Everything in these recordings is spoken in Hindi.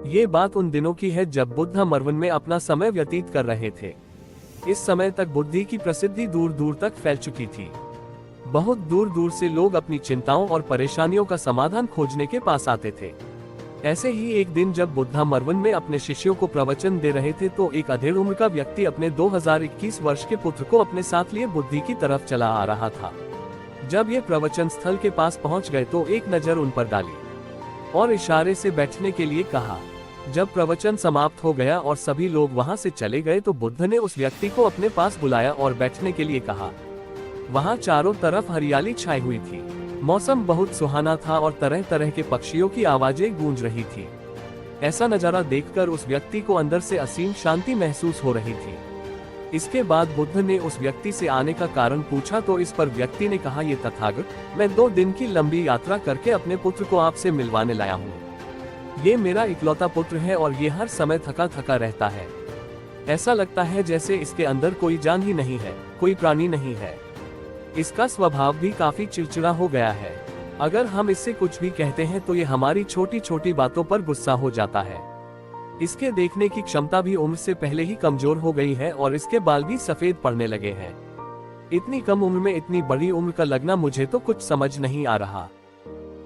ये बात उन दिनों की है जब बुद्ध मरवन में अपना समय व्यतीत कर रहे थे। इस समय तक बुद्धि की प्रसिद्धि दूर दूर तक फैल चुकी थी। बहुत दूर दूर से लोग अपनी चिंताओं और परेशानियों का समाधान खोजने के पास आते थे। ऐसे ही एक दिन जब बुद्ध मरवन में अपने शिष्यों को प्रवचन दे रहे थे तो एक अधेड़ उम्र का व्यक्ति अपने 2021 वर्ष के पुत्र को अपने साथ लिए बुद्धि की तरफ चला आ रहा था। जब ये प्रवचन स्थल के पास पहुंच गए तो एक नजर उन पर डाली और इशारे से बैठने के लिए कहा। जब प्रवचन समाप्त हो गया और सभी लोग वहां से चले गए तो बुद्ध ने उस व्यक्ति को अपने पास बुलाया और बैठने के लिए कहा। वहां चारों तरफ हरियाली छाई हुई थी। मौसम बहुत सुहाना था और तरह तरह के पक्षियों की आवाजें गूंज रही थी। ऐसा नजारा देखकर उस व्यक्ति को अंदर से असीम शांति महसूस हो रही थी। इसके बाद बुद्ध ने उस व्यक्ति से आने का कारण पूछा तो इस पर व्यक्ति ने कहा, ये तथागत, मैं 2 दिन की लंबी यात्रा करके अपने पुत्र को आपसे मिलवाने लाया हूँ। ये मेरा इकलौता पुत्र है और ये हर समय थका थका रहता है। ऐसा लगता है जैसे इसके अंदर कोई जान ही नहीं है, कोई प्राणी नहीं है। इसका स्वभाव भी काफी चिड़चिड़ा हो गया है। अगर हम इससे कुछ भी कहते हैं तो ये हमारी छोटी छोटी बातों पर गुस्सा हो जाता है। इसके देखने की क्षमता भी उम्र से पहले ही कमजोर हो गई है और इसके बाल भी सफेद पड़ने लगे हैं। इतनी कम उम्र में इतनी बड़ी उम्र का लगना मुझे तो कुछ समझ नहीं आ रहा।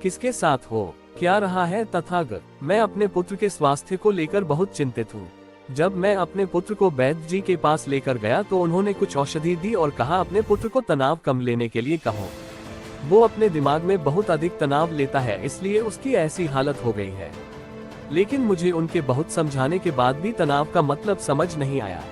किसके साथ हो, क्या रहा है तथागत? मैं अपने पुत्र के स्वास्थ्य को लेकर बहुत चिंतित हूँ। जब मैं अपने पुत्र को वैद्य जी के पास लेकर गया तो उन्होंने कुछ औषधि दी और कहा अपने पुत्र को तनाव कम लेने के लिए कहो। वो अपने दिमाग में बहुत अधिक तनाव लेता है, इसलिए उसकी ऐसी हालत हो गई है। लेकिन मुझे उनके बहुत समझाने के बाद भी तनाव का मतलब समझ नहीं आया।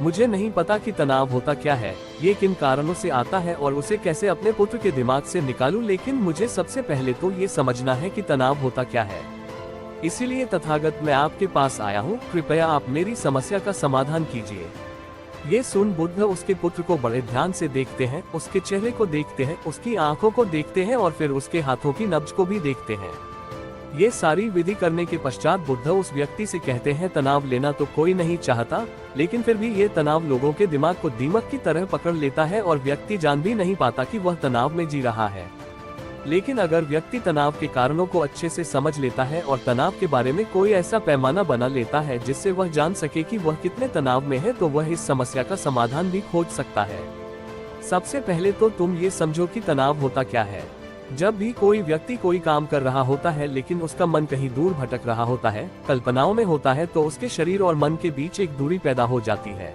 मुझे नहीं पता कि तनाव होता क्या है, ये किन कारणों से आता है और उसे कैसे अपने पुत्र के दिमाग से निकालूं, लेकिन मुझे सबसे पहले तो ये समझना है कि तनाव होता क्या है। इसीलिए तथागत मैं आपके पास आया हूँ, कृपया आप मेरी समस्या का समाधान कीजिए। ये सुन बुद्ध उसके पुत्र को बड़े ध्यान से देखते हैं, उसके चेहरे को देखते हैं, उसकी आंखों को देखते हैं और फिर उसके हाथों की नब्ज को भी देखते हैं। ये सारी विधि करने के पश्चात बुद्ध उस व्यक्ति से कहते हैं, तनाव लेना तो कोई नहीं चाहता, लेकिन फिर भी ये तनाव लोगों के दिमाग को दीमक की तरह पकड़ लेता है और व्यक्ति जान भी नहीं पाता कि वह तनाव में जी रहा है। लेकिन अगर व्यक्ति तनाव के कारणों को अच्छे से समझ लेता है और तनाव के बारे में कोई ऐसा पैमाना बना लेता है जिससे वह जान सके कि वह कितने तनाव में है, तो वह इस समस्या का समाधान भी खोज सकता है। सबसे पहले तो तुम ये समझो कि तनाव होता क्या है। जब भी कोई व्यक्ति कोई काम कर रहा होता है लेकिन उसका मन कहीं दूर भटक रहा होता है, कल्पनाओं में होता है, तो उसके शरीर और मन के बीच एक दूरी पैदा हो जाती है।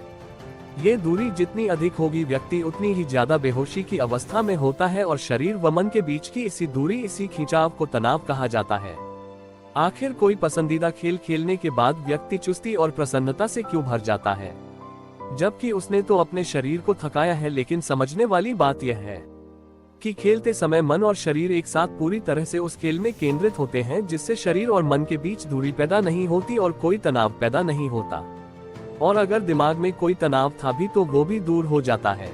ये दूरी जितनी अधिक होगी व्यक्ति उतनी ही ज्यादा बेहोशी की अवस्था में होता है और शरीर व मन के बीच की इसी दूरी, इसी खिंचाव को तनाव कहा जाता है। आखिर कोई पसंदीदा खेल खेलने के बाद व्यक्ति चुस्ती और प्रसन्नता से क्यों भर जाता है, जबकि उसने तो अपने शरीर को थकाया है। लेकिन समझने वाली बात यह है कि खेलते समय मन और शरीर एक साथ पूरी तरह से उस खेल में केंद्रित होते हैं, जिससे शरीर और मन के बीच दूरी पैदा नहीं होती और कोई तनाव पैदा नहीं होता। और अगर दिमाग में कोई तनाव था भी तो वो भी दूर हो जाता है।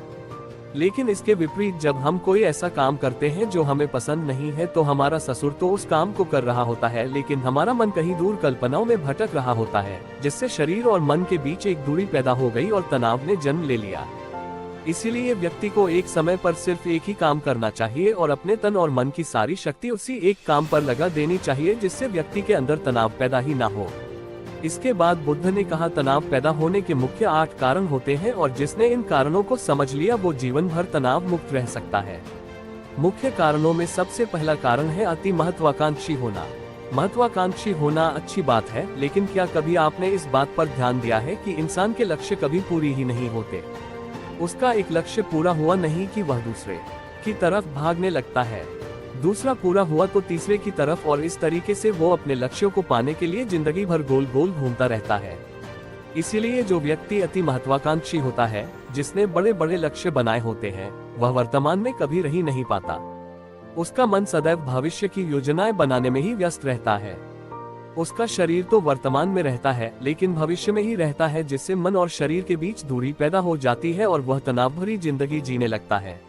लेकिन इसके विपरीत जब हम कोई ऐसा काम करते हैं जो हमें पसंद नहीं है तो हमारा ससुर तो उस काम को कर रहा होता है, लेकिन हमारा मन कहीं दूर कल्पनाओं में भटक रहा होता है, जिससे शरीर और मन के बीच एक दूरी पैदा हो गई और तनाव ने जन्म ले लिया। इसीलिए व्यक्ति को एक समय पर सिर्फ एक ही काम करना चाहिए और अपने तन और मन की सारी शक्ति उसी एक काम पर लगा देनी चाहिए, जिससे व्यक्ति के अंदर तनाव पैदा ही ना हो। इसके बाद बुद्ध ने कहा, तनाव पैदा होने के मुख्य 8 कारण होते हैं और जिसने इन कारणों को समझ लिया वो जीवन भर तनाव मुक्त रह सकता है। मुख्य कारणों में सबसे पहला कारण है अति महत्वाकांक्षी होना। महत्वाकांक्षी होना अच्छी बात है, लेकिन क्या कभी आपने इस बात पर ध्यान दिया है कि इंसान के लक्ष्य कभी पूरी ही नहीं होते। उसका एक लक्ष्य पूरा हुआ नहीं कि वह दूसरे की तरफ भागने लगता है, दूसरा पूरा हुआ तो तीसरे की तरफ, और इस तरीके से वो अपने लक्ष्यों को पाने के लिए जिंदगी भर गोल गोल घूमता रहता है। इसीलिए जो व्यक्ति अति महत्वाकांक्षी होता है, जिसने बड़े बड़े लक्ष्य बनाए होते हैं, वह वर्तमान में कभी रह नहीं पाता। उसका मन सदैव भविष्य की योजनाएं बनाने में ही व्यस्त रहता है। उसका शरीर तो वर्तमान में रहता है लेकिन भविष्य में ही रहता है, जिससे मन और शरीर के बीच दूरी पैदा हो जाती है और वह तनाव भरी जिंदगी जीने लगता है।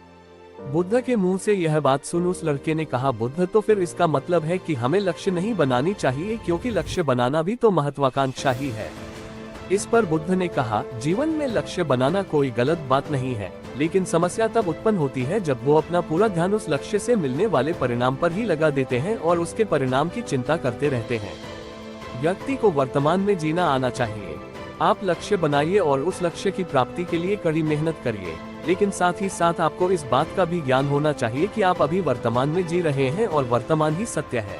बुद्ध के मुंह से यह बात सुन उस लड़के ने कहा, बुद्ध, तो फिर इसका मतलब है कि हमें लक्ष्य नहीं बनानी चाहिए, क्योंकि लक्ष्य बनाना भी तो महत्वाकांक्षा ही है। इस पर बुद्ध ने कहा, जीवन में लक्ष्य बनाना कोई गलत बात नहीं है, लेकिन समस्या तब उत्पन्न होती है जब वो अपना पूरा ध्यान उस लक्ष्य से मिलने वाले परिणाम पर ही लगा देते हैं और उसके परिणाम की चिंता करते रहते हैं। व्यक्ति को वर्तमान में जीना आना चाहिए। आप लक्ष्य बनाइए और उस लक्ष्य की प्राप्ति के लिए कड़ी मेहनत करिए, लेकिन साथ ही साथ आपको इस बात का भी ज्ञान होना चाहिए कि आप अभी वर्तमान में जी रहे हैं और वर्तमान ही सत्य है।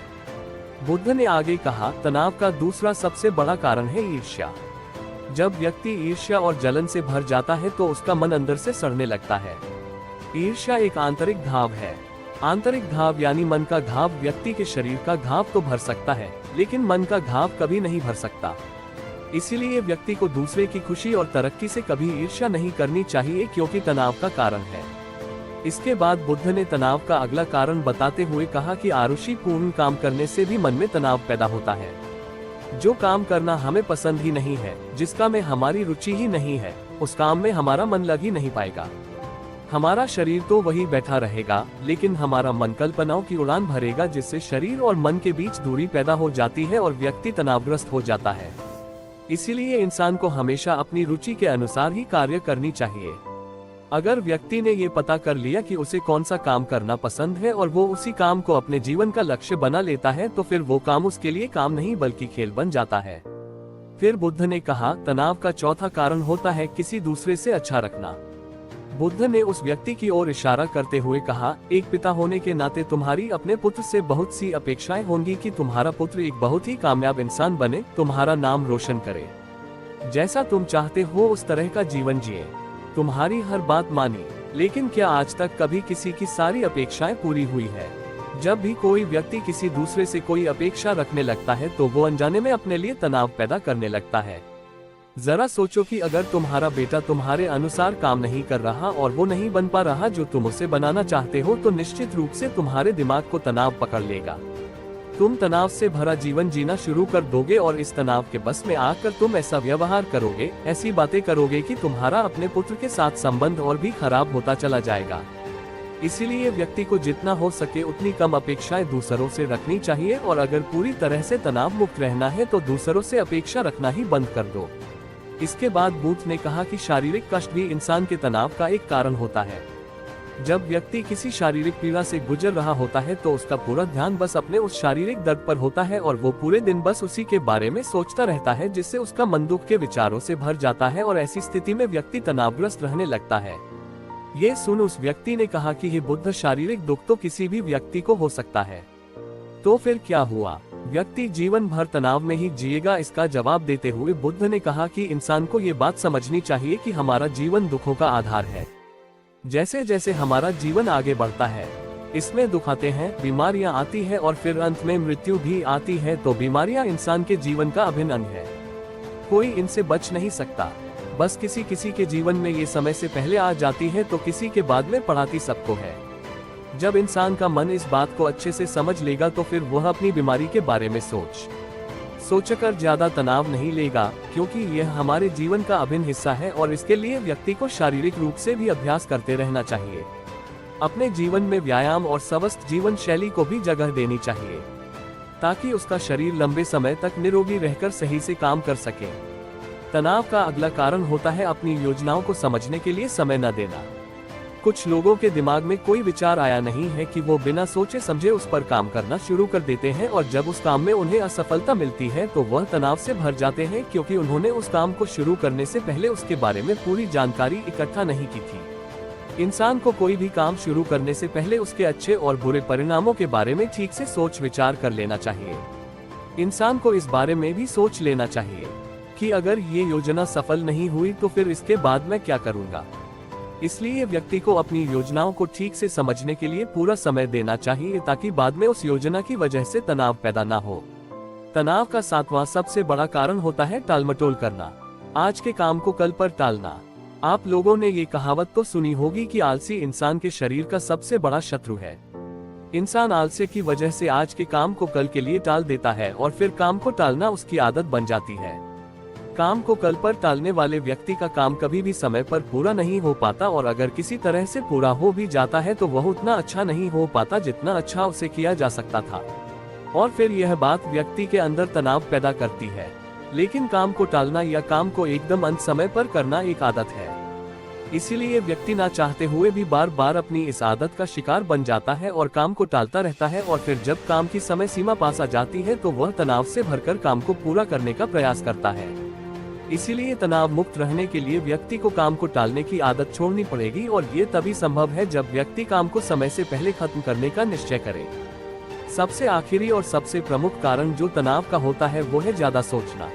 बुद्ध ने आगे कहा, तनाव का दूसरा सबसे बड़ा कारण है ईर्ष्या। जब व्यक्ति ईर्ष्या और जलन से भर जाता है तो उसका मन अंदर से सड़ने लगता है। ईर्ष्या एक आंतरिक घाव है। आंतरिक घाव यानी मन का घाव व्यक्ति के शरीर का घाव तो भर सकता है, लेकिन मन का घाव कभी नहीं भर सकता। इसीलिए व्यक्ति को दूसरे की खुशी और तरक्की से कभी ईर्ष्या नहीं करनी चाहिए, क्योंकि तनाव का कारण है। इसके बाद बुद्ध ने तनाव का अगला कारण बताते हुए कहा कि आरुषि पूर्ण काम करने से भी मन में तनाव पैदा होता है। जो काम करना हमें पसंद ही नहीं है, जिसका में हमारी रुचि ही नहीं है, उस काम में हमारा मन लग ही नहीं पाएगा। हमारा शरीर तो वही बैठा रहेगा, लेकिन हमारा मन कल्पनाओं की उड़ान भरेगा, जिससे शरीर और मन के बीच दूरी पैदा हो जाती है और व्यक्ति तनावग्रस्त हो जाता है। इसीलिए इंसान को हमेशा अपनी रुचि के अनुसार ही कार्य करनी चाहिए। अगर व्यक्ति ने ये पता कर लिया कि उसे कौन सा काम करना पसंद है और वो उसी काम को अपने जीवन का लक्ष्य बना लेता है, तो फिर वो काम उसके लिए काम नहीं बल्कि खेल बन जाता है। फिर बुद्ध ने कहा, तनाव का चौथा कारण होता है किसी दूसरे से अच्छा रखना। बुद्ध ने उस व्यक्ति की ओर इशारा करते हुए कहा, एक पिता होने के नाते तुम्हारी अपने पुत्र से बहुत सी अपेक्षाएं होंगी कि तुम्हारा पुत्र एक बहुत ही कामयाब इंसान बने, तुम्हारा नाम रोशन करे, जैसा तुम चाहते हो उस तरह का जीवन जिए, तुम्हारी हर बात माने। लेकिन क्या आज तक कभी किसी की सारी अपेक्षाएं पूरी हुई है? जब भी कोई व्यक्ति किसी दूसरे से कोई अपेक्षा रखने लगता है तो वो अनजाने में अपने लिए तनाव पैदा करने लगता है। जरा सोचो कि अगर तुम्हारा बेटा तुम्हारे अनुसार काम नहीं कर रहा और वो नहीं बन पा रहा जो तुम उसे बनाना चाहते हो, तो निश्चित रूप से तुम्हारे दिमाग को तनाव पकड़ लेगा। तुम तनाव से भरा जीवन जीना शुरू कर दोगे और इस तनाव के बस में आकर तुम ऐसा व्यवहार करोगे, ऐसी बातें करोगे कि तुम्हारा अपने पुत्र के साथ संबंध और भी खराब होता चला जाएगा। इसीलिए व्यक्ति को जितना हो सके उतनी कम अपेक्षाएं दूसरों से रखनी चाहिए, और अगर पूरी तरह से तनाव मुक्त रहना है तो दूसरों से अपेक्षा रखना ही बंद कर दो। इसके बाद बुद्ध ने कहा कि शारीरिक कष्ट भी इंसान के तनाव का एक कारण होता है। जब व्यक्ति किसी शारीरिक पीड़ा से गुजर रहा होता है तो उसका पूरा ध्यान बस अपने उस शारीरिक दर्द पर होता है और वो पूरे दिन बस उसी के बारे में सोचता रहता है, जिससे उसका मन दुख के विचारों से भर जाता है और ऐसी स्थिति में व्यक्ति तनावग्रस्त रहने लगता है। ये सुन उस व्यक्ति ने कहा कि हे बुद्ध, शारीरिक दुख तो किसी भी व्यक्ति को हो सकता है, तो फिर क्या हुआ? व्यक्ति जीवन भर तनाव में ही जिएगा? इसका जवाब देते हुए बुद्ध ने कहा कि इंसान को ये बात समझनी चाहिए कि हमारा जीवन दुखों का आधार है। जैसे जैसे हमारा जीवन आगे बढ़ता है, इसमें दुख आते हैं, बीमारियां आती है और फिर अंत में मृत्यु भी आती है। तो बीमारियां इंसान के जीवन का अभिन्न अंग है, कोई इनसे बच नहीं सकता। बस किसी किसी के जीवन में ये समय से पहले आ जाती है तो किसी के बाद में पढ़ाती सबको है। जब इंसान का मन इस बात को अच्छे से समझ लेगा तो फिर वह अपनी बीमारी के बारे में सोचकर ज्यादा तनाव नहीं लेगा, क्योंकि यह हमारे जीवन का अभिन्न हिस्सा है और इसके लिए व्यक्ति को शारीरिक रूप से भी अभ्यास करते रहना चाहिए। अपने जीवन में व्यायाम और स्वस्थ जीवन शैली को भी जगह देनी चाहिए, ताकि उसका शरीर लंबे समय तक निरोगी रहकर सही से काम कर सके। तनाव का अगला कारण होता है अपनी योजनाओं को समझने के लिए समय न देना। कुछ लोगों के दिमाग में कोई विचार आया नहीं है कि वो बिना सोचे समझे उस पर काम करना शुरू कर देते हैं, और जब उस काम में उन्हें असफलता मिलती है तो वह तनाव से भर जाते हैं, क्योंकि उन्होंने उस काम को शुरू करने से पहले उसके बारे में पूरी जानकारी इकट्ठा नहीं की थी। इंसान को कोई भी काम शुरू करने से पहले उसके अच्छे और बुरे परिणामों के बारे में ठीक से सोच विचार कर लेना चाहिए। इंसान को इस बारे में भी सोच लेना चाहिए कि अगर ये योजना सफल नहीं हुई तो फिर इसके बाद मैं क्या करूँगा। इसलिए व्यक्ति को अपनी योजनाओं को ठीक से समझने के लिए पूरा समय देना चाहिए, ताकि बाद में उस योजना की वजह से तनाव पैदा ना हो। तनाव का सातवां सबसे बड़ा कारण होता है टालमटोल करना, आज के काम को कल पर टालना। आप लोगों ने ये कहावत तो सुनी होगी कि आलसी इंसान के शरीर का सबसे बड़ा शत्रु है। इंसान आलस्य की वजह से आज के काम को कल के लिए टाल देता है और फिर काम को टालना उसकी आदत बन जाती है। काम को कल पर टालने वाले व्यक्ति का काम कभी भी समय पर पूरा नहीं हो पाता, और अगर किसी तरह से पूरा हो भी जाता है तो वह उतना अच्छा नहीं हो पाता जितना अच्छा उसे किया जा सकता था, और फिर यह बात व्यक्ति के अंदर तनाव पैदा करती है। लेकिन काम को टालना या काम को एकदम अंत समय पर करना एक आदत है। इसीलिए व्यक्ति ना चाहते हुए भी बार बार अपनी इस आदत का शिकार बन जाता है और काम को टालता रहता है, और फिर जब काम की समय सीमा पास आ जाती है तो वह तनाव से भरकर काम को पूरा करने का प्रयास करता है। इसीलिए तनाव मुक्त रहने के लिए व्यक्ति को काम को टालने की आदत छोड़नी पड़ेगी, और ये तभी संभव है जब व्यक्ति काम को समय से पहले खत्म करने का निश्चय करे। सबसे आखिरी और सबसे प्रमुख कारण जो तनाव का होता है वो है ज्यादा सोचना।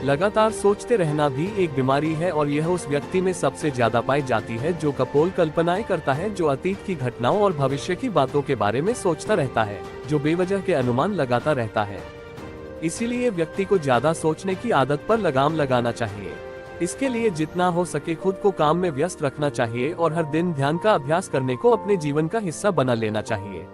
लगातार सोचते रहना भी एक बीमारी है, और यह उस व्यक्ति में सबसे ज्यादा पाई जाती है जो कपोल कल्पनाएं करता है, जो अतीत की घटनाओं और भविष्य की बातों के बारे में सोचता रहता है, जो बेवजह के अनुमान लगाता रहता है। इसीलिए व्यक्ति को ज्यादा सोचने की आदत पर लगाम लगाना चाहिए। इसके लिए जितना हो सके खुद को काम में व्यस्त रखना चाहिए और हर दिन ध्यान का अभ्यास करने को अपने जीवन का हिस्सा बना लेना चाहिए।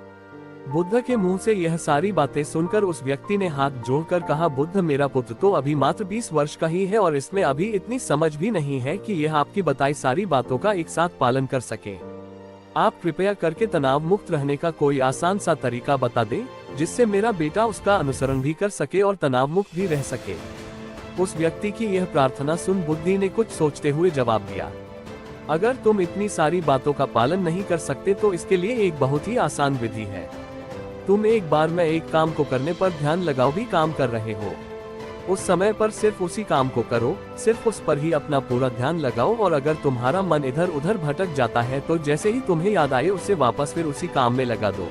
बुद्ध के मुंह से यह सारी बातें सुनकर उस व्यक्ति ने हाथ जोड़कर कहा, बुद्ध, मेरा पुत्र तो अभी मात्र 20 वर्ष का ही है और इसमें अभी इतनी समझ भी नहीं है कि यह आपकी बताई सारी बातों का एक साथ पालन कर सके। आप कृपया करके तनाव मुक्त रहने का कोई आसान सा तरीका बता दें, जिससे मेरा बेटा उसका अनुसरण भी कर सके और तनाव मुक्त भी रह सके। उस व्यक्ति की यह प्रार्थना सुन बुद्धि ने कुछ सोचते हुए जवाब दिया, अगर तुम इतनी सारी बातों का पालन नहीं कर सकते तो इसके लिए एक बहुत ही आसान विधि है। तुम एक बार में एक काम को करने पर ध्यान लगाओ भी काम कर रहे हो, उस समय पर सिर्फ उसी काम को करो, सिर्फ उस पर ही अपना पूरा ध्यान लगाओ, और अगर तुम्हारा मन इधर उधर भटक जाता है तो जैसे ही तुम्हें याद आए उसे वापस फिर उसी काम में लगा दो।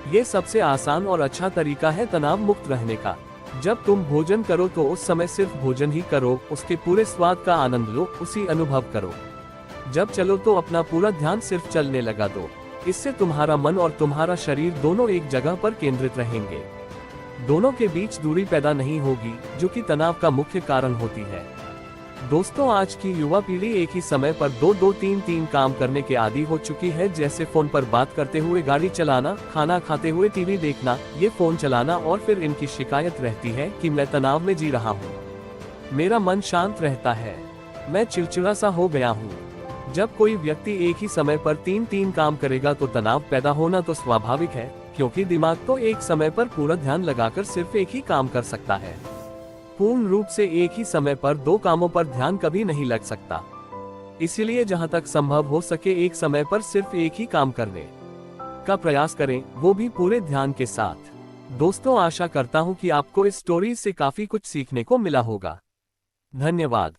ये सबसे आसान और अच्छा तरीका है तनाव मुक्त रहने का। जब तुम भोजन करो तो उस समय सिर्फ भोजन ही करो, उसके पूरे स्वाद का आनंद लो, उसी अनुभव करो। जब चलो तो अपना पूरा ध्यान सिर्फ चलने लगा दो। इससे तुम्हारा मन और तुम्हारा शरीर दोनों एक जगह पर केंद्रित रहेंगे। दोनों के बीच दूरी पैदा नहीं होगी, जो कि तनाव का मुख्य कारण होती है। दोस्तों, आज की युवा पीढ़ी एक ही समय पर 2-2, 3-3 काम करने के आदी हो चुकी है, जैसे फोन पर बात करते हुए गाड़ी चलाना, खाना खाते हुए टीवी देखना, ये फोन चलाना, और फिर इनकी शिकायत रहती है कि मैं तनाव में जी रहा हूँ, मेरा मन शांत रहता है, मैं चिड़चिड़ा सा हो गया हूँ। जब कोई व्यक्ति एक ही समय पर 3-3 काम करेगा तो तनाव पैदा होना तो स्वाभाविक है, क्योंकि दिमाग तो एक समय पर पूरा ध्यान लगाकर सिर्फ एक ही काम कर सकता है। पूर्ण रूप से एक ही समय पर 2 कामों पर ध्यान कभी नहीं लग सकता। इसीलिए जहां तक संभव हो सके एक समय पर सिर्फ एक ही काम करने का प्रयास करें, वो भी पूरे ध्यान के साथ। दोस्तों, आशा करता हूं कि आपको इस स्टोरी से काफी कुछ सीखने को मिला होगा। धन्यवाद।